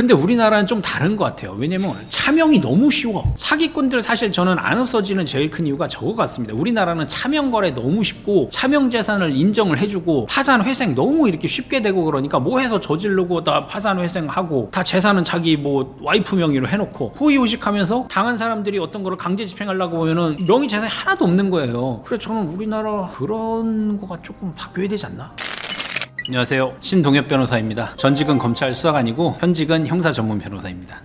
근데 우리나라는 좀 다른 것 같아요. 왜냐면 차명이 너무 쉬워. 사기꾼들 사실 저는 안 없어지는 제일 큰 이유가 저거 같습니다. 우리나라는 차명 거래 너무 쉽고 차명 재산을 인정을 해주고 파산 회생 너무 이렇게 쉽게 되고 그러니까 뭐 해서 저지르고 다 파산 회생하고 다 재산은 자기 뭐 와이프 명의로 해놓고 호의호식하면서 당한 사람들이 어떤 거를 강제 집행하려고 보면은 명의 재산이 하나도 없는 거예요. 그래서 저는 우리나라 그런 거가 조금 바뀌어야 되지 않나? 안녕하세요, 신동엽 변호사입니다. 전직은 검찰 수사관이고 현직은 형사 전문 변호사입니다.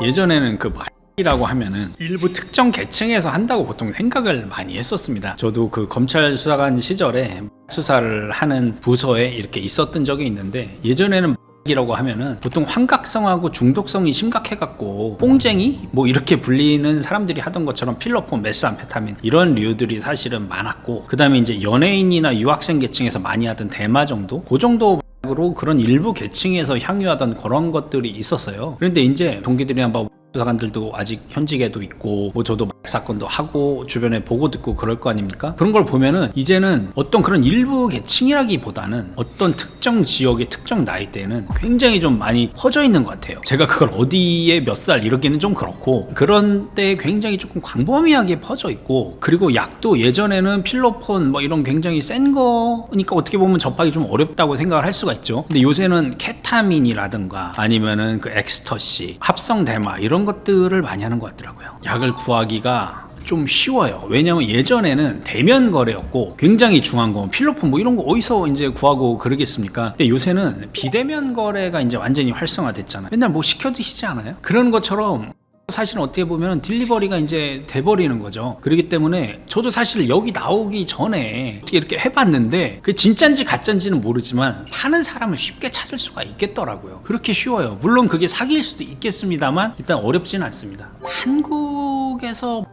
예전에는 그 말이라고 하면은 일부 특정 계층에서 한다고 보통 생각을 많이 했었습니다. 저도 그 검찰 수사관 시절에 수사를 하는 부서에 이렇게 있었던 적이 있는데, 예전에는 이라고 하면은 보통 환각성하고 중독성이 심각해갖고 뽕쟁이 뭐 이렇게 불리는 사람들이 하던 것처럼 필로폰, 메스암페타민 이런 류들이 사실은 많았고, 그 다음에 이제 연예인이나 유학생 계층에서 많이 하던 대마 정도, 그 정도로 그런 일부 계층에서 향유하던 그런 것들이 있었어요. 그런데 이제 동기들이나 뭐 수사관들도 아직 현직에도 있고 뭐 저도 사건도 하고 주변에 보고 듣고 그럴 거 아닙니까? 그런 걸 보면은 이제는 어떤 그런 일부 계층이라기보다는 어떤 특정 지역의 특정 나이대에는 굉장히 좀 많이 퍼져 있는 것 같아요. 제가 그걸 어디에 몇 살 이러기는 좀 그렇고, 그런 때 굉장히 조금 광범위하게 퍼져 있고, 그리고 약도 예전에는 필로폰 뭐 이런 굉장히 센 거니까 어떻게 보면 접하기 좀 어렵다고 생각을 할 수가 있죠. 근데 요새는 케타민이라든가 아니면은 그 엑스터시, 합성 대마 이런 것들을 많이 하는 것 같더라고요. 약을 구하기가 좀 쉬워요. 왜냐면 예전에는 대면 거래였고 굉장히 중요한 거 필로폰 뭐 이런 거 어디서 이제 구하고 그러겠습니까? 근데 요새는 비대면 거래가 이제 완전히 활성화됐잖아요. 맨날 뭐 시켜 드시지 않아요? 그런 것처럼 사실은 어떻게 보면 딜리버리가 이제 돼버리는 거죠. 그렇기 때문에 저도 사실 여기 나오기 전에 어떻게 이렇게 해봤는데 그 진짠지 가짠지는 모르지만 파는 사람을 쉽게 찾을 수가 있겠더라고요. 그렇게 쉬워요. 물론 그게 사기일 수도 있겠습니다만 일단 어렵지는 않습니다. 한국에서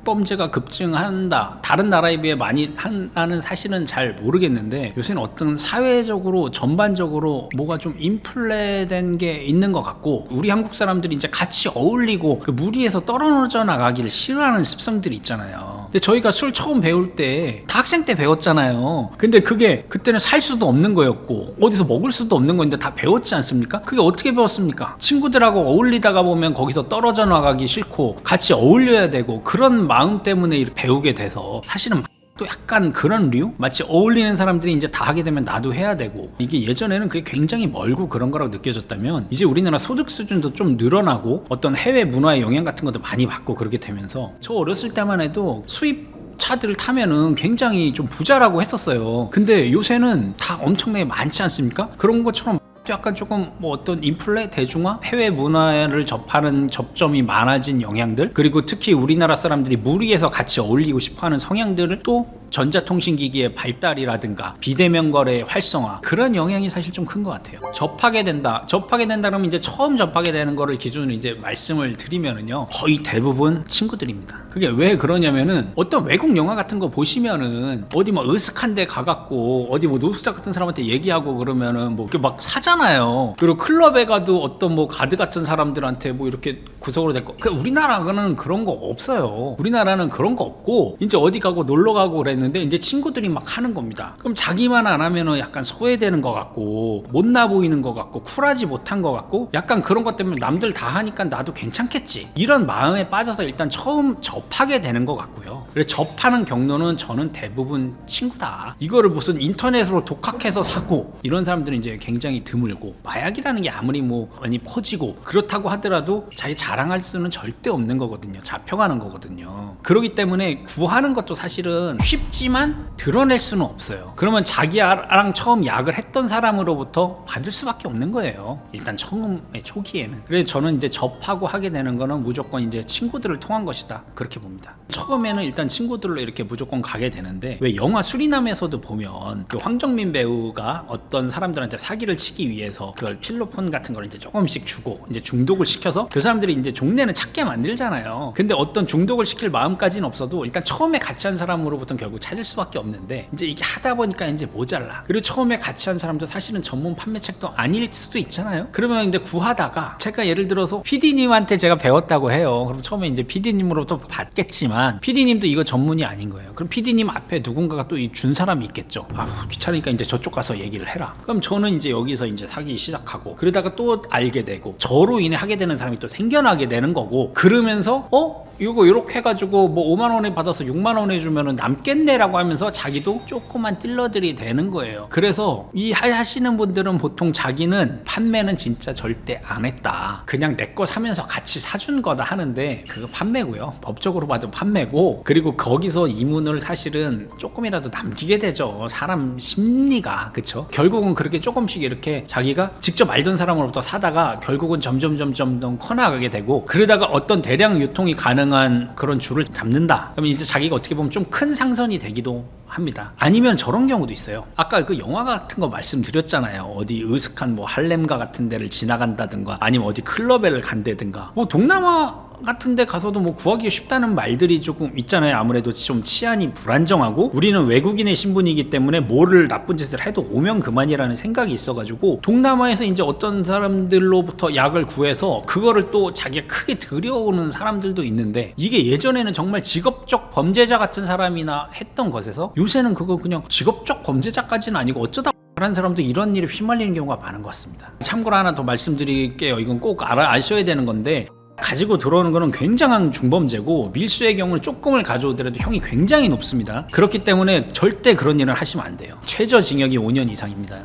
범죄가 급증한다, 다른 나라에 비해 많이 한다는 사실은 잘 모르겠는데, 요새는 어떤 사회적으로 전반적으로 뭐가 좀 인플레된 게 있는 것 같고, 우리 한국 사람들이 이제 같이 어울리고 그 무리에서 떨어져 나가기를 싫어하는 습성들이 있잖아요. 근데 저희가 술 처음 배울 때 다 학생 때 배웠잖아요. 근데 그게 그때는 살 수도 없는 거였고 어디서 먹을 수도 없는 건데 다 배웠지 않습니까? 그게 어떻게 배웠습니까? 친구들하고 어울리다가 보면 거기서 떨어져 나가기 싫고 같이 어울려야 되고, 그런 마음 때문에 이렇게 배우게 돼서 사실은 또 약간 그런 류? 마치 어울리는 사람들이 이제 다 하게 되면 나도 해야 되고, 이게 예전에는 그게 굉장히 멀고 그런 거라고 느껴졌다면 이제 우리나라 소득 수준도 좀 늘어나고 어떤 해외 문화의 영향 같은 것도 많이 받고 그렇게 되면서, 저 어렸을 때만 해도 수입 차들을 타면은 굉장히 좀 부자라고 했었어요. 근데 요새는 다 엄청나게 많지 않습니까? 그런 것처럼 약간 조금 뭐 어떤 인플레, 대중화, 해외 문화를 접하는 접점이 많아진 영향들, 그리고 특히 우리나라 사람들이 무리해서 같이 어울리고 싶어하는 성향들을 또 전자통신기기의 발달이라든가 비대면 거래의 활성화, 그런 영향이 사실 좀 큰 것 같아요. 접하게 된다 그러면 이제 처음 접하게 되는 거를 기준으로 이제 말씀을 드리면은요, 거의 대부분 친구들입니다. 그게 왜 그러냐면은 어떤 외국 영화 같은 거 보시면은 어디 뭐 으슥한 데 가갖고 어디 뭐 노숙자 같은 사람한테 얘기하고 그러면은 뭐 이렇게 막 사잖아요. 그리고 클럽에 가도 어떤 뭐 가드 같은 사람들한테 뭐 이렇게 구석으로 될 거, 우리나라는 그런 거 없어요. 우리나라는 그런 거 없고 이제 어디 가고 놀러 가고 그랬는데 이제 친구들이 막 하는 겁니다. 그럼 자기만 안 하면은 약간 소외되는 것 같고 못나 보이는 것 같고 쿨하지 못한 것 같고, 약간 그런 것 때문에 남들 다 하니까 나도 괜찮겠지, 이런 마음에 빠져서 일단 처음 접하게 되는 것 같고요. 그래서 접하는 경로는 저는 대부분 친구다. 이거를 무슨 인터넷으로 독학해서 사고 이런 사람들은 이제 굉장히 드물고, 마약이라는 게 아무리 뭐 많이 퍼지고 그렇다고 하더라도 자기 자랑할 수는 절대 없는 거거든요. 잡혀가는 거거든요. 그렇기 때문에 구하는 것도 사실은 쉽지만 드러낼 수는 없어요. 그러면 자기랑 처음 약을 했던 사람으로부터 받을 수밖에 없는 거예요. 일단 처음의 초기에는. 그래서 저는 이제 접하고 하게 되는 거는 무조건 이제 친구들을 통한 것이다, 그렇게 봅니다. 처음에는 일단 친구들로 이렇게 무조건 가게 되는데, 왜 영화 수리남에서도 보면 그 황정민 배우가 어떤 사람들한테 사기를 치기 위해서 그걸 필로폰 같은 걸 이제 조금씩 주고 이제 중독을 시켜서 그 사람들이 이제 종래는 찾게 만들잖아요. 근데 어떤 중독을 시킬 마음까지는 없어도 일단 처음에 같이 한 사람으로부터 결국 결국 찾을 수밖에 없는데 이제 이게 하다 보니까 이제 모자라. 그리고 처음에 같이 한 사람도 사실은 전문 판매책도 아닐 수도 있잖아요. 그러면 이제 구하다가 제가 예를 들어서 PD님한테 제가 배웠다고 해요. 그럼 처음에 이제 PD님으로부터 받겠지만 PD님도 이거 전문이 아닌 거예요. 그럼 PD님 앞에 누군가가 또 준 사람이 있겠죠. 귀찮으니까 이제 저쪽 가서 얘기를 해라. 그럼 저는 이제 여기서 이제 사기 시작하고 그러다가 또 알게 되고 저로 인해 하게 되는 사람이 또 생겨나게 되는 거고 그러면서 이거 이렇게 해가지고 뭐 5만 원에 받아서 6만 원에 주면은 남겠네라고 하면서 자기도 조그만 딜러들이 되는 거예요. 그래서 이 하시는 분들은 보통 자기는 판매는 진짜 절대 안 했다. 그냥 내 거 사면서 같이 사준 거다 하는데 그거 판매고요. 법적으로 봐도 판매고 그리고 거기서 이문을 사실은 조금이라도 남기게 되죠. 사람 심리가 그쵸? 결국은 그렇게 조금씩 이렇게 자기가 직접 알던 사람으로부터 사다가 결국은 점점 커나가게 되고 그러다가 어떤 대량 유통이 가능한 그런 줄을 잡는다. 그러면 이제 자기가 어떻게 보면 좀 큰 상선이 되기도 합니다. 아니면 저런 경우도 있어요. 아까 그 영화 같은 거 말씀드렸잖아요. 어디 으슥한 뭐 할렘가 같은 데를 지나간다든가 아니면 어디 클럽에 간다든가 뭐 동남아 같은 데 가서도 뭐 구하기 쉽다는 말들이 조금 있잖아요. 아무래도 좀 치안이 불안정하고 우리는 외국인의 신분이기 때문에 뭐를 나쁜 짓을 해도 오면 그만이라는 생각이 있어가지고 동남아에서 이제 어떤 사람들로부터 약을 구해서 그거를 또 자기가 크게 들여오는 사람들도 있는데 이게 예전에는 정말 직업적 범죄자 같은 사람이나 했던 것에서 요새는 그거 그냥 직업적 범죄자까지는 아니고 어쩌다 그런 사람도 이런 일에 휘말리는 경우가 많은 것 같습니다. 참고로 하나 더 말씀드릴게요. 이건 꼭 아셔야 되는 건데 가지고 들어오는 거는 굉장한 중범죄고 밀수의 경우는 조금을 가져오더라도 형이 굉장히 높습니다. 그렇기 때문에 절대 그런 일을 하시면 안 돼요. 최저징역이 5년 이상입니다.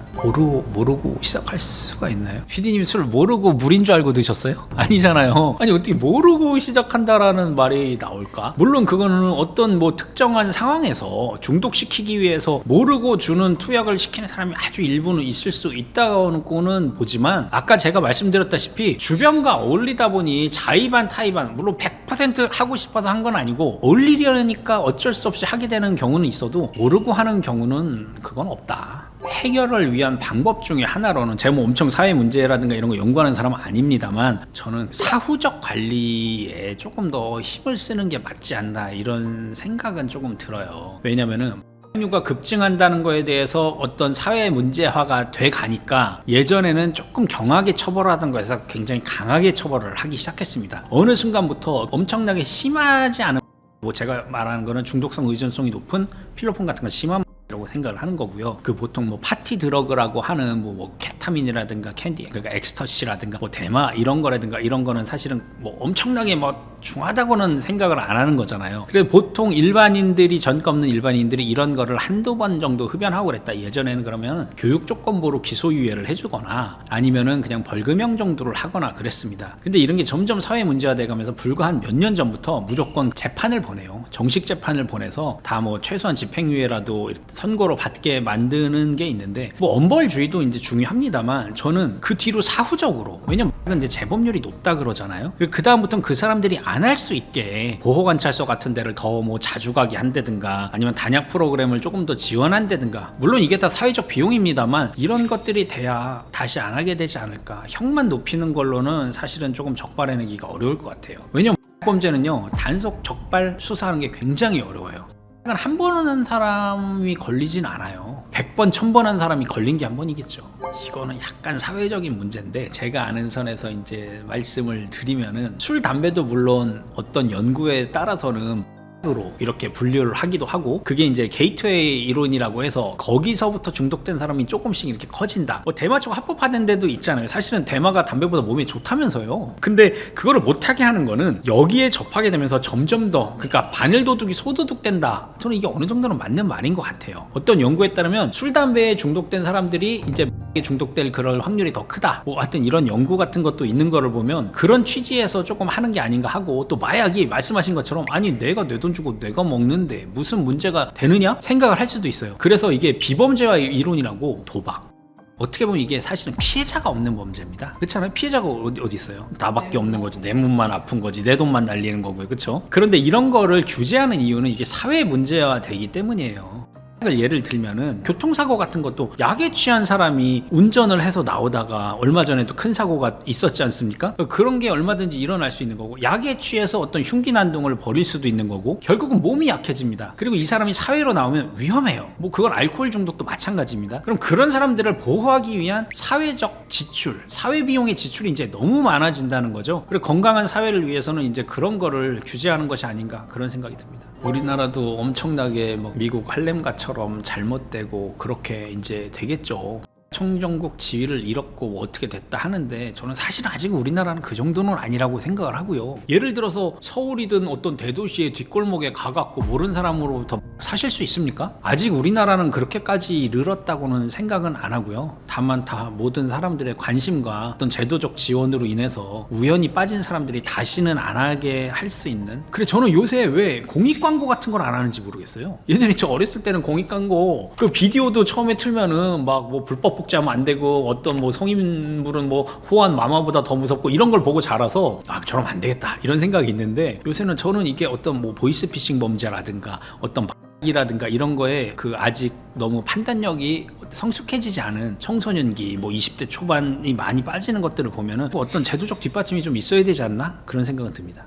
모르고 시작할 수가 있나요? PD님이 술 모르고 물인 줄 알고 드셨어요? 아니잖아요. 아니 어떻게 모르고 시작한다라는 말이 나올까? 물론 그거는 어떤 뭐 특정한 상황에서 중독시키기 위해서 모르고 주는 투약을 시키는 사람이 아주 일부는 있을 수 있다고는 보지만 아까 제가 말씀드렸다시피 주변과 어울리다 보니 자의반 타의반 물론 100% 하고 싶어서 한 건 아니고 어울리려니까 어쩔 수 없이 하게 되는 경우는 있어도 모르고 하는 경우는 그건 없다. 해결을 위한 방법 중에 하나로는 제가 뭐 엄청 사회 문제라든가 이런 거 연구하는 사람은 아닙니다만 저는 사후적 관리에 조금 더 힘을 쓰는 게 맞지 않나 이런 생각은 조금 들어요. 왜냐면은 가 급증한다는 거에 대해서 어떤 사회 문제화가 돼 가니까 예전에는 조금 경하게 처벌하던 거에서 굉장히 강하게 처벌을 하기 시작했습니다. 어느 순간부터 엄청나게 심하지 않은 뭐 제가 말하는 거는 중독성 의존성이 높은 필로폰 같은 거 심한 라고 생각을 하는 거고요. 그 보통 뭐 파티 드러그라고 하는 뭐 케타민이라든가 캔디 그러니까 엑스터시라든가 뭐 대마 이런 거라든가 이런 거는 사실은 뭐 엄청나게 뭐 중하다고는 생각을 안 하는 거잖아요. 그래서 보통 일반인들이 전과 없는 일반인들이 이런 거를 한두 번 정도 흡연하고 그랬다. 예전에는 그러면 교육 조건부로 기소유예를 해주거나 아니면은 그냥 벌금형 정도를 하거나 그랬습니다. 근데 이런 게 점점 사회 문제가 돼가면서 불과 한 몇 년 전부터 무조건 재판을 보내요. 정식 재판을 보내서 다 뭐 최소한 집행유예라도 선고로 받게 만드는 게 있는데 뭐 엄벌주의도 이제 중요합니다만 저는 그 뒤로 사후적으로 왜냐면 이제 재범률이 높다 그러잖아요. 그 다음부터는 그 사람들이 안 할 수 있게 보호관찰소 같은 데를 더 뭐 자주 가게 한다든가 아니면 단약 프로그램을 조금 더 지원한다든가 물론 이게 다 사회적 비용입니다만 이런 것들이 돼야 다시 안 하게 되지 않을까. 형만 높이는 걸로는 사실은 조금 적발해내기가 어려울 것 같아요. 왜냐면 범죄는요 단속 적발 수사하는 게 굉장히 어려워요. 한 번 하는 사람이 걸리진 않아요. 100번, 1000번 한 사람이 걸린 게 한 번이겠죠. 이거는 약간 사회적인 문제인데 제가 아는 선에서 이제 말씀을 드리면은 술, 담배도 물론 어떤 연구에 따라서는 으로 이렇게 분류를 하기도 하고 그게 이제 게이트웨이 이론이라고 해서 거기서부터 중독된 사람이 조금씩 이렇게 커진다. 뭐 대마초가 합법화된 데도 있잖아요. 사실은 대마가 담배보다 몸에 좋다면서요. 근데 그거를 못하게 하는 거는 여기에 접하게 되면서 점점 더 그러니까 바늘도둑이 소도둑된다. 저는 이게 어느 정도는 맞는 말인 것 같아요. 어떤 연구에 따르면 술, 담배에 중독된 사람들이 이제 중독될 그럴 확률이 더 크다. 뭐 하여튼 이런 연구 같은 것도 있는 거를 보면 그런 취지에서 조금 하는 게 아닌가 하고 또 마약이 말씀하신 것처럼 아니 내가 내 돈 주고 내가 먹는데 무슨 문제가 되느냐 생각을 할 수도 있어요. 그래서 이게 비범죄화 이론이라고 도박 어떻게 보면 이게 사실은 피해자가 없는 범죄입니다. 그렇잖아요. 피해자가 어디 있어요? 나밖에 없는 거지. 내 몸만 아픈 거지. 내 돈만 날리는 거고요. 그렇죠? 그런데 이런 거를 규제하는 이유는 이게 사회 문제화 되기 때문이에요. 예를 들면은 교통사고 같은 것도 약에 취한 사람이 운전을 해서 나오다가 얼마 전에도 큰 사고가 있었지 않습니까? 그런 게 얼마든지 일어날 수 있는 거고, 약에 취해서 어떤 흉기난동을 벌일 수도 있는 거고, 결국은 몸이 약해집니다. 그리고 이 사람이 사회로 나오면 위험해요. 뭐 그건 알코올 중독도 마찬가지입니다. 그럼 그런 사람들을 보호하기 위한 사회적 지출, 사회 비용의 지출이 이제 너무 많아진다는 거죠. 그리고 건강한 사회를 위해서는 이제 그런 거를 규제하는 것이 아닌가, 그런 생각이 듭니다. 우리나라도 엄청나게 뭐 미국 할렘가처럼 잘못되고 그렇게 이제 되겠죠. 청정국 지위를 잃었고 뭐 어떻게 됐다 하는데, 저는 사실 아직 우리나라는 그 정도는 아니라고 생각을 하고요. 예를 들어서 서울이든 어떤 대도시의 뒷골목에 가갖고 모르는 사람으로부터 사실 수 있습니까? 아직 우리나라는 그렇게까지 이르렀다고는 생각은 안 하고요. 다만 다 모든 사람들의 관심과 어떤 제도적 지원으로 인해서 우연히 빠진 사람들이 다시는 안 하게 할 수 있는. 그래, 저는 요새 왜 공익 광고 같은 걸 안 하는지 모르겠어요. 예전에 저 어렸을 때는 공익 광고 그 비디오도 처음에 틀면은 막 뭐 불법 복제하면 안 되고, 어떤 뭐 성인물은 뭐 호환 마마보다 더 무섭고, 이런 걸 보고 자라서 아, 저러면 안 되겠다 이런 생각이 있는데, 요새는 저는 이게 어떤 뭐 보이스피싱 범죄라든가 어떤 이라든가 이런 거에 그 아직 너무 판단력이 성숙해지지 않은 청소년기, 뭐 20대 초반이 많이 빠지는 것들을 보면은 뭐 어떤 제도적 뒷받침이 좀 있어야 되지 않나, 그런 생각은 듭니다.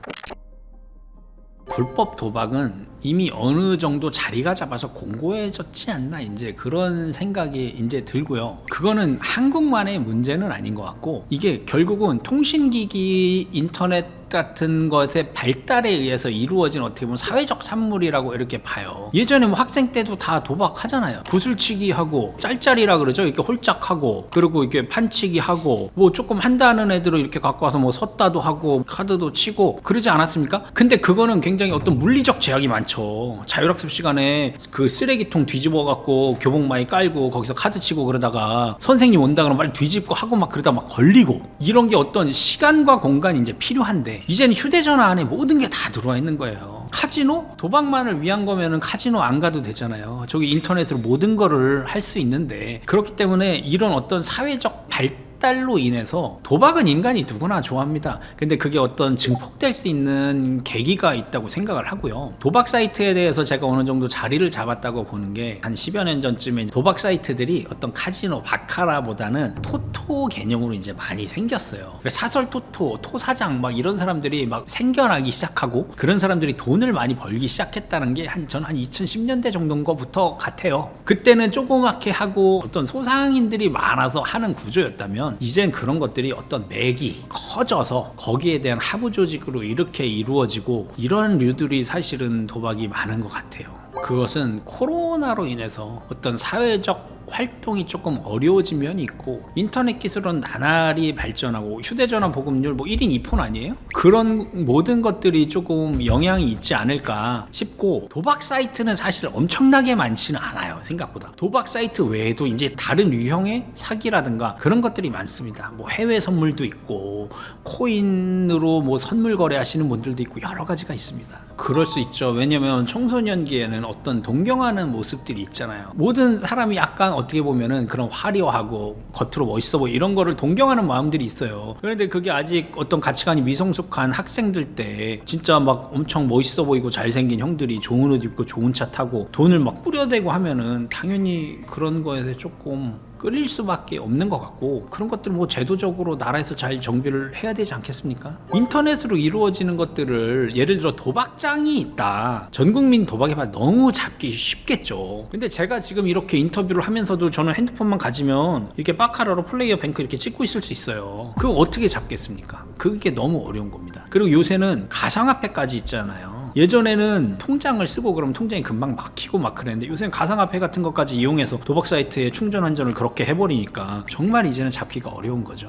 불법 도박은 이미 어느 정도 자리가 잡아서 공고해졌지 않나, 이제 그런 생각이 이제 들고요. 그거는 한국만의 문제는 아닌 것 같고, 이게 결국은 통신기기, 인터넷 같은 것의 발달에 의해서 이루어진 어떻게 보면 사회적 산물이라고 이렇게 봐요. 예전에 뭐 학생 때도 다 도박하잖아요. 구슬치기 하고, 짤짤이라 그러죠. 이렇게 홀짝하고, 그리고 이렇게 판치기 하고, 뭐 조금 한다는 애들을 이렇게 갖고 와서 뭐 섰다도 하고 카드도 치고 그러지 않았습니까? 근데 그거는 굉장히 어떤 물리적 제약이 많죠. 자율학습 시간에 그 쓰레기통 뒤집어 갖고 교복 많이 깔고 거기서 카드 치고 그러다가 선생님 온다 그러면 빨리 뒤집고 하고 막 그러다 막 걸리고, 이런 게 어떤 시간과 공간이 이제 필요한데, 이제는 휴대전화 안에 모든 게 다 들어와 있는 거예요. 카지노? 도박만을 위한 거면은 카지노 안 가도 되잖아요. 저기 인터넷으로 모든 거를 할 수 있는데, 그렇기 때문에 이런 어떤 사회적 발달로 인해서 도박은 인간이 누구나 좋아합니다. 근데 그게 어떤 증폭될 수 있는 계기가 있다고 생각을 하고요. 도박 사이트에 대해서 제가 어느 정도 자리를 잡았다고 보는 게, 한 10여 년 전쯤에 도박 사이트들이 어떤 카지노, 바카라보다는 토토 개념으로 이제 많이 생겼어요. 사설 토토, 토사장 막 이런 사람들이 막 생겨나기 시작하고, 그런 사람들이 돈을 많이 벌기 시작했다는 게 전 한 2010년대 정도인 것부터 같아요. 그때는 조그맣게 하고 어떤 소상인들이 많아서 하는 구조였다면, 이젠 그런 것들이 어떤 맥이 커져서 거기에 대한 하부 조직으로 이렇게 이루어지고, 이런 류들이 사실은 도박이 많은 것 같아요. 그것은 코로나로 인해서 어떤 사회적 활동이 조금 어려워진 면이 있고, 인터넷 기술은 나날이 발전하고, 휴대전화 보급률 뭐 1인 2폰 아니에요? 그런 모든 것들이 조금 영향이 있지 않을까 싶고, 도박 사이트는 사실 엄청나게 많지는 않아요. 생각보다. 도박 사이트 외에도 이제 다른 유형의 사기라든가 그런 것들이 많습니다. 뭐 해외 선물도 있고, 코인으로 뭐 선물 거래하시는 분들도 있고, 여러 가지가 있습니다. 그럴 수 있죠. 왜냐면 청소년기에는 어떤 동경하는 모습들이 있잖아요. 모든 사람이 약간 어떻게 보면은 그런 화려하고 겉으로 멋있어 보이, 이런 거를 동경하는 마음들이 있어요. 그런데 그게 아직 어떤 가치관이 미성숙한 학생들 때 진짜 막 엄청 멋있어 보이고 잘생긴 형들이 좋은 옷 입고 좋은 차 타고 돈을 막 뿌려대고 하면은 당연히 그런 거에서 조금 끌릴 수밖에 없는 것 같고, 그런 것들 뭐 제도적으로 나라에서 잘 정비를 해야 되지 않겠습니까? 인터넷으로 이루어지는 것들을, 예를 들어 도박장이 있다, 전 국민 도박해봐 너무 잡기 쉽겠죠. 근데 제가 지금 이렇게 인터뷰를 하면서도 저는 핸드폰만 가지면 이렇게 바카라로 플레이어 뱅크 이렇게 찍고 있을 수 있어요. 그거 어떻게 잡겠습니까? 그게 너무 어려운 겁니다. 그리고 요새는 가상화폐까지 있잖아요. 예전에는 통장을 쓰고 그러면 통장이 금방 막히고 막 그랬는데, 요새는 가상화폐 같은 것까지 이용해서 도박 사이트에 충전 환전을 그렇게 해버리니까 정말 이제는 잡기가 어려운 거죠.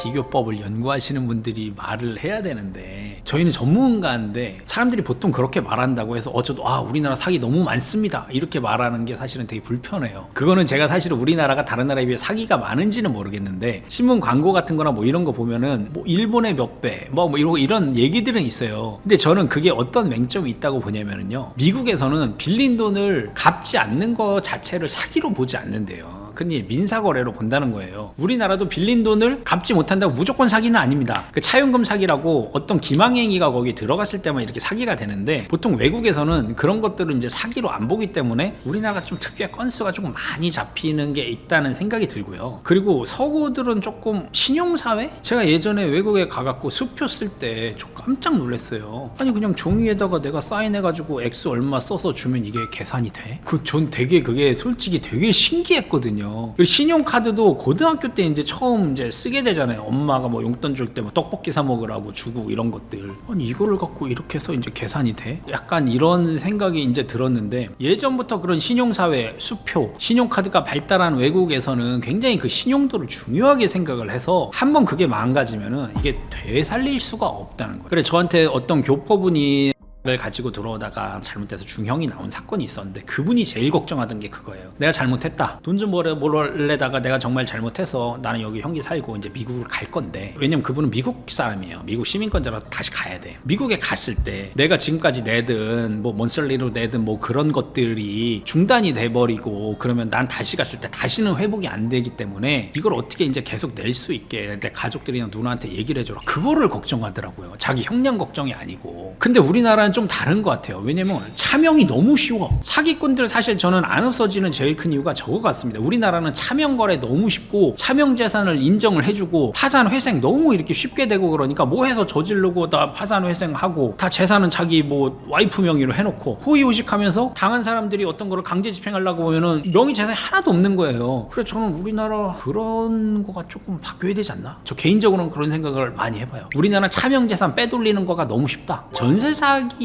비교법을 연구하시는 분들이 말을 해야 되는데, 저희는 전문가인데 사람들이 보통 그렇게 말한다고 해서 저도 우리나라 사기 너무 많습니다 이렇게 말하는 게 사실은 되게 불편해요. 그거는 제가 사실은 우리나라가 다른 나라에 비해 사기가 많은지는 모르겠는데, 신문 광고 같은 거나 뭐 이런 거 보면은 뭐 일본의 몇 배 뭐 이런 얘기들은 있어요. 근데 저는 그게 어떤 맹점이 있다고 보냐면요, 미국에서는 빌린 돈을 갚지 않는 거 자체를 사기로 보지 않는데요. 근데 민사거래로 본다는 거예요. 우리나라도 빌린 돈을 갚지 못한다고 무조건 사기는 아닙니다. 그 차용금 사기라고 어떤 기망행위가 거기 들어갔을 때만 이렇게 사기가 되는데, 보통 외국에서는 그런 것들을 이제 사기로 안 보기 때문에 우리나라가 좀 특유의 건수가 조금 많이 잡히는 게 있다는 생각이 들고요. 그리고 서구들은 조금 신용사회? 제가 예전에 외국에 가갖고 수표 쓸 때 좀 깜짝 놀랐어요. 아니 그냥 종이에다가 내가 사인해가지고 액수 얼마 써서 주면 이게 계산이 돼? 전 되게 그게 솔직히 되게 신기했거든요. 그리고 신용카드도 고등학교 때 이제 처음 이제 쓰게 되잖아요. 엄마가 뭐 용돈 줄 때 뭐 떡볶이 사 먹으라고 주고 이런 것들. 아니 이거를 갖고 이렇게 해서 이제 계산이 돼? 약간 이런 생각이 이제 들었는데, 예전부터 그런 신용사회, 수표, 신용카드가 발달한 외국에서는 굉장히 그 신용도를 중요하게 생각을 해서 한번 그게 망가지면은 이게 되살릴 수가 없다는 거예요. 그래 저한테 어떤 교포분이 를 가지고 들어오다가 잘못돼서 중형이 나온 사건이 있었는데, 그분이 제일 걱정하던 게 그거예요. 내가 잘못했다. 돈 좀 벌래다가 내가 정말 잘못해서 나는 여기 형기 살고 이제 미국을 갈 건데, 왜냐면 그분은 미국 사람이에요. 미국 시민권자라서 다시 가야 돼. 미국에 갔을 때 내가 지금까지 내든 뭐 먼슬리로 내든 뭐 그런 것들이 중단이 돼버리고 그러면 난 다시 갔을 때 다시는 회복이 안 되기 때문에 이걸 어떻게 이제 계속 낼 수 있게 내 가족들이나 누나한테 얘기를 해줘라. 그거를 걱정하더라고요. 자기 형량 걱정이 아니고. 근데 우리나라는 좀 다른 것 같아요. 왜냐면 차명이 너무 쉬워. 사기꾼들 사실 저는 안 없어지는 제일 큰 이유가 저거 같습니다. 우리나라는 차명 거래 너무 쉽고 차명 재산을 인정을 해주고 파산 회생 너무 이렇게 쉽게 되고, 그러니까 뭐 해서 저지르고 다 파산 회생하고 다 재산은 자기 뭐 와이프 명의로 해놓고 호의호식하면서 당한 사람들이 어떤 거를 강제 집행하려고 보면은 명의 재산이 하나도 없는 거예요. 그래서 저는 우리나라 그런 거가 조금 바뀌어야 되지 않나? 저 개인적으로는 그런 생각을 많이 해봐요. 우리나라 차명 재산 빼돌리는 거가 너무 쉽다. 전세 사기의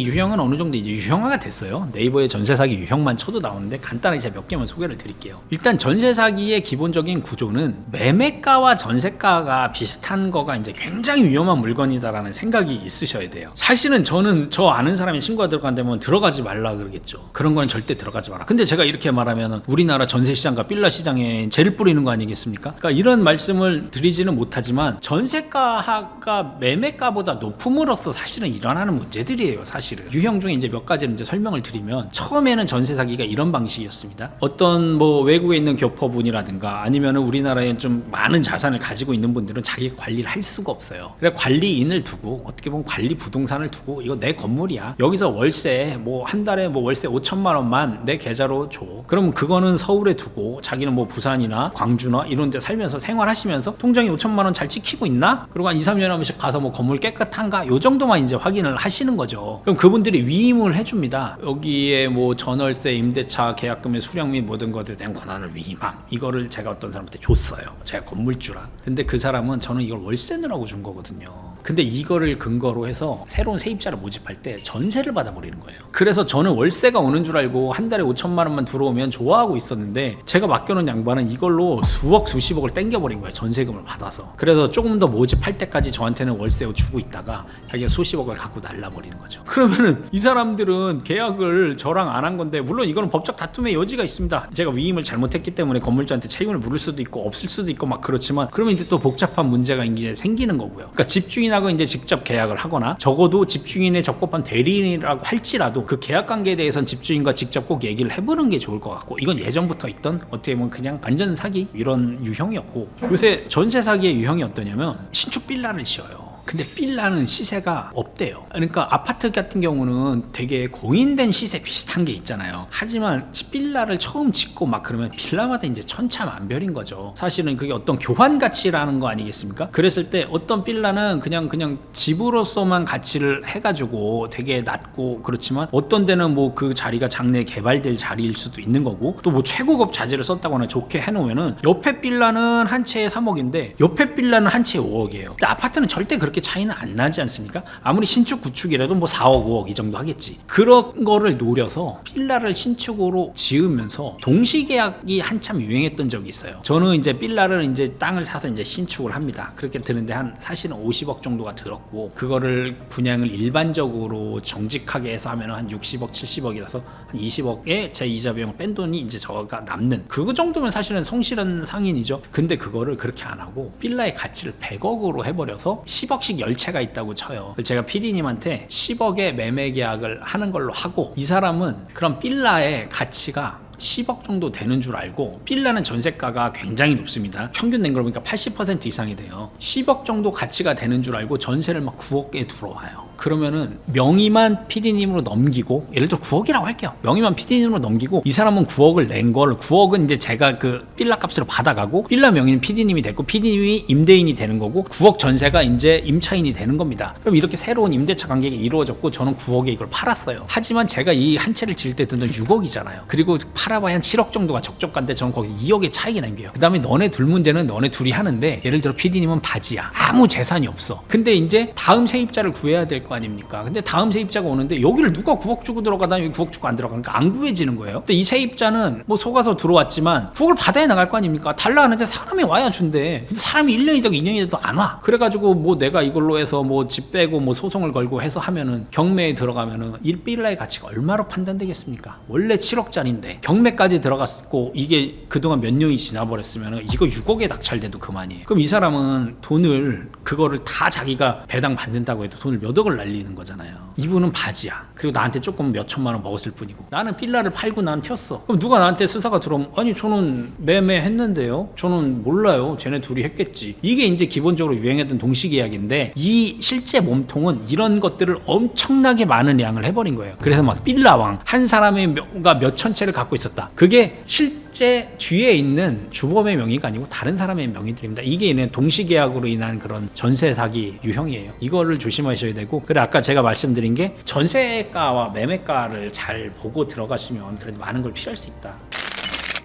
유형은 어느 정도 이제 유형화가 됐어요. 네이버에 전세 사기 유형만 쳐도 나오는데 간단하게 제가 몇 개만 소개를 드릴게요. 일단 전세 사기의 기본적인 구조는 매매가와 전세가가 비슷한 거가 이제 굉장히 위험한 물건이다라는 생각이 있으셔야 돼요. 사실은 저는 저 아는 사람이 친구가 들어간다면 들어가지 말라 그러겠죠. 그런 건 절대 들어가지 마라. 근데 제가 이렇게 말하면 우리나라 전세 시장과 빌라 시장에 재를 뿌리는 거 아니겠습니까? 그러니까 이런 말씀을 드리지는 못하지만 전세가가 매매가보다 높음으로써 사실은 일어나는 문제들이에요. 사실은 유형 중에 이제 몇 가지를 이제 설명을 드리면, 처음에는 전세 사기가 이런 방식이었습니다. 어떤 뭐 외국에 있는 교포분이라든가 아니면은 우리나라에 좀 많은 자산을 가지고 있는 분들은 자기가 관리를 할 수가 없어요. 그래 관리인을 두고, 어떻게 보면 관리 부동산을 두고, 이거 내 건물이야. 여기서 월세 뭐 한 달에 뭐 월세 5천만 원만 내 계좌로 줘. 그러면 그거는 서울에 두고 자기는 뭐 부산이나 광주나 이런 데 살면서 생활하시면서 통장에 5천만 원 잘 찍히고 있나? 그리고 한 2, 3년에 한 번씩 가서 뭐 건물 깨끗한가? 요 정도만 이제 확인을 하시는 거죠. 그럼 그분들이 위임을 해줍니다. 여기에 뭐 전월세, 임대차, 계약금의 수령 및 모든 것에 대한 권한을 위임함. 이거를 제가 어떤 사람한테 줬어요. 제가 건물주라. 근데 그 사람은 저는 이걸 월세 내라고 준 거거든요. 근데 이거를 근거로 해서 새로운 세입자를 모집할 때 전세를 받아버리는 거예요. 그래서 저는 월세가 오는 줄 알고 한 달에 5천만 원만 들어오면 좋아하고 있었는데, 제가 맡겨놓은 양반은 이걸로 수억 수십억을 땡겨버린 거예요. 전세금을 받아서. 그래서 조금 더 모집할 때까지 저한테는 월세 주고 있다가 자기가 수십억을 갖고 날라버리는 거죠. 그러면은 이 사람들은 계약을 저랑 안 한 건데, 물론 이거는 법적 다툼의 여지가 있습니다. 제가 위임을 잘못했기 때문에 건물주한테 책임을 물을 수도 있고 없을 수도 있고 막 그렇지만, 그러면 이제 또 복잡한 문제가 이제 생기는 거고요. 그러니까 집주인하고 이제 직접 계약을 하거나, 적어도 집주인의 적법한 대리인이라고 할지라도 그 계약 관계에 대해서는 집주인과 직접 꼭 얘기를 해보는 게 좋을 것 같고, 이건 예전부터 있던 어떻게 보면 그냥 완전 사기 이런 유형이었고, 요새 전세 사기의 유형이 어떠냐면 신축 빌라를 지어요. 근데 빌라는 시세가 없대요. 그러니까 아파트 같은 경우는 되게 공인된 시세 비슷한 게 있잖아요. 하지만 빌라를 처음 짓고 막 그러면 빌라마다 이제 천차만별인 거죠. 사실은 그게 어떤 교환 가치라는 거 아니겠습니까? 그랬을 때 어떤 빌라는 그냥 집으로서만 가치를 해가지고 되게 낮고, 그렇지만 어떤 데는 뭐 그 자리가 장래 개발될 자리일 수도 있는 거고, 또 뭐 최고급 자재를 썼다거나 좋게 해놓으면은 옆에 빌라는 한 채에 3억인데 옆에 빌라는 한 채에 5억이에요. 근데 아파트는 절대 그렇게 차이는 안 나지 않습니까? 아무리 신축 구축이라도 뭐 4억 5억 이 정도 하겠지. 그런 거를 노려서 빌라를 신축으로 지으면서 동시계약이 한참 유행했던 적이 있어요. 저는 이제 빌라를 이제 땅을 사서 이제 신축을 합니다. 그렇게 드는데 한 사실은 50억 정도가 들었고, 그거를 분양을 일반적으로 정직하게 해서 하면 한 60억 70억이라서 한 20억에 제 이자 비용을 뺀 돈이 이제 저가 남는, 그거 정도면 사실은 성실한 상인이죠. 근데 그거를 그렇게 안 하고 빌라의 가치를 100억으로 해버려서 10억씩 10채가 있다고 쳐요. 제가 PD님한테 10억의 매매 계약을 하는 걸로 하고, 이 사람은 그런 빌라의 가치가 10억 정도 되는 줄 알고, 빌라는 전세가가 굉장히 높습니다. 평균 낸 걸 보니까 80% 이상이 돼요. 10억 정도 가치가 되는 줄 알고 전세를 막 9억에 들어와요. 그러면은 명의만 PD님으로 넘기고, 예를 들어 9억이라고 할게요. 명의만 PD님으로 넘기고, 이 사람은 9억을 낸 걸, 9억은 이제 제가 그 빌라 값으로 받아가고, 빌라 명의는 PD님이 됐고, PD님이 임대인이 되는 거고, 9억 전세가 이제 임차인이 되는 겁니다. 그럼 이렇게 새로운 임대차 관계가 이루어졌고, 저는 9억에 이걸 팔았어요. 하지만 제가 이 한 채를 지을 때 드는 6억이잖아요. 그리고 팔아봐야 한 7억 정도가 적적한데 저는 거기서 2억의 차이가 남겨요. 그 다음에 너네 둘 문제는 너네 둘이 하는데, 예를 들어 PD님은 바지야. 아무 재산이 없어. 근데 이제 다음 세입자를 구해야 될 거 아닙니까? 근데 다음 세입자가 오는데 여기를 누가 9억 주고 들어가다니 9억 주고 안 들어가니까 안 구해지는 거예요. 근데 이 세입자는 뭐 속아서 들어왔지만 9억을 받아야 나갈 거 아닙니까? 달라 하는데 사람이 와야 준대. 근데 사람이 1년이 되고 2년이 돼도 안 와. 그래가지고 뭐 내가 이걸로 해서 뭐 집 빼고 뭐 소송을 걸고 해서 하면은, 경매에 들어가면은 이 빌라의 가치가 얼마로 판단되겠습니까? 원래 7억짜리인데 경매까지 들어갔고 이게 그동안 몇 년이 지나버렸으면은 이거 6억에 낙찰돼도 그만이에요. 그럼 이 사람은 돈을, 그거를 다 자기가 배당 받는다고 해도 돈을 몇 억을 날리는 거잖아요. 이분은 바지야. 그리고 나한테 조금 몇 천만 원 먹었을 뿐이고, 나는 빌라를 팔고 난 튀었어. 그럼 누가 나한테 수사가 들어오면, 아니 저는 매매했는데요, 저는 몰라요, 쟤네 둘이 했겠지. 이게 이제 기본적으로 유행했던 동시계약인데, 이 실제 몸통은 이런 것들을 엄청나게 많은 양을 해버린 거예요. 그래서 막 빌라왕, 한 사람의 몇천 채를 갖고 있었다. 그게 실제 뒤에 있는 주범의 명의가 아니고 다른 사람의 명의들입니다. 이게 있는 동시계약으로 인한 그런 전세 사기 유형이에요. 이거를 조심하셔야 되고, 그래 아까 제가 말씀드린 게, 전세가와 매매가를 잘 보고 들어가시면 그래도 많은 걸 피할 수 있다.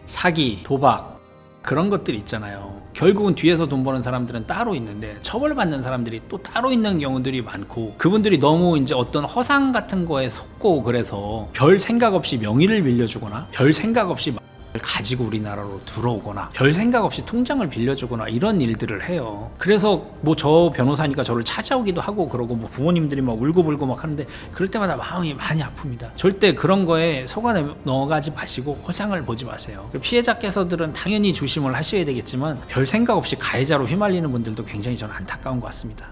사기, 도박, 그런 것들 있잖아요. 결국은 뒤에서 돈 버는 사람들은 따로 있는데 처벌받는 사람들이 또 따로 있는 경우들이 많고, 그분들이 너무 이제 어떤 허상 같은 거에 속고, 그래서 별 생각 없이 명의를 빌려주거나, 별 생각 없이 가지고 우리나라로 들어오거나, 별 생각 없이 통장을 빌려주거나, 이런 일들을 해요. 그래서 뭐 저 변호사니까 저를 찾아오기도 하고 그러고, 뭐 부모님들이 막 울고불고 막 하는데, 그럴 때마다 마음이 많이 아픕니다. 절대 그런 거에 속아 넣어가지 마시고 허상을 보지 마세요. 피해자께서들은 당연히 조심을 하셔야 되겠지만, 별 생각 없이 가해자로 휘말리는 분들도 굉장히 저는 안타까운 것 같습니다.